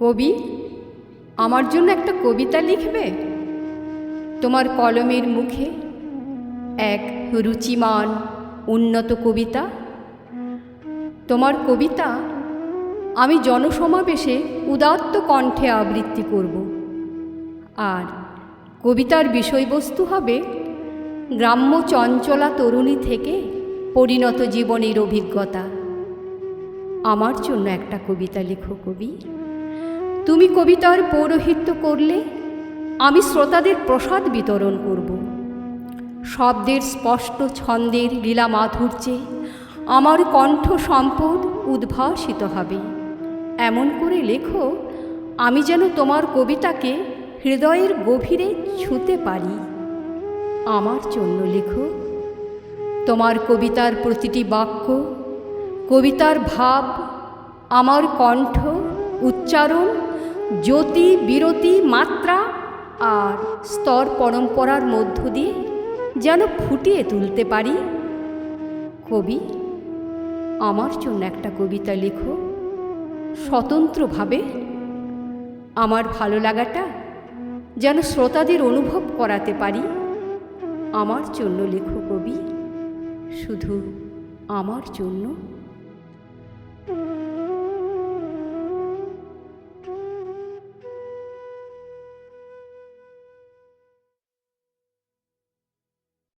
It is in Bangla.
কবি, আমার জন্য একটা কবিতা লিখবে? তোমার কলমের মুখে এক রুচিমান উন্নত কবিতা। তোমার কবিতা আমি জনসমাবেশে উদাত্ত কণ্ঠে আবৃত্তি করব। আর কবিতার বিষয়বস্তু হবে গ্রাম্য চঞ্চলা তরুণী থেকে পরিণত জীবনের অভিজ্ঞতা। আমার জন্য একটা কবিতা লেখো কবি। তুমি কবিতার পৌরোহিত্য করলে আমি শ্রোতাদের প্রসাদ বিতরণ করব। শব্দের স্পষ্ট ছন্দের লীলা মাধুর্যে আমার কণ্ঠ সম্পদ উদ্ভাসিত হবে। এমন করে লেখো আমি যেন তোমার কবিতাকে হৃদয়ের গভীরে ছুঁতে পারি। আমার জন্য লেখো। তোমার কবিতার প্রতিটি বাক্য, কবিতার ভাব, আমার কণ্ঠ, উচ্চারণ, জ্যোতি, বিরতি, মাত্রা আর স্তর পরম্পরার মধ্য দিয়ে যেন ফুটিয়ে তুলতে পারি। কবি, আমার জন্য একটা কবিতা লেখো স্বতন্ত্রভাবে। আমার ভালো লাগাটা যেন শ্রোতাদের অনুভব করাতে পারি। আমার জন্য লেখো কবি, শুধু আমার জন্য।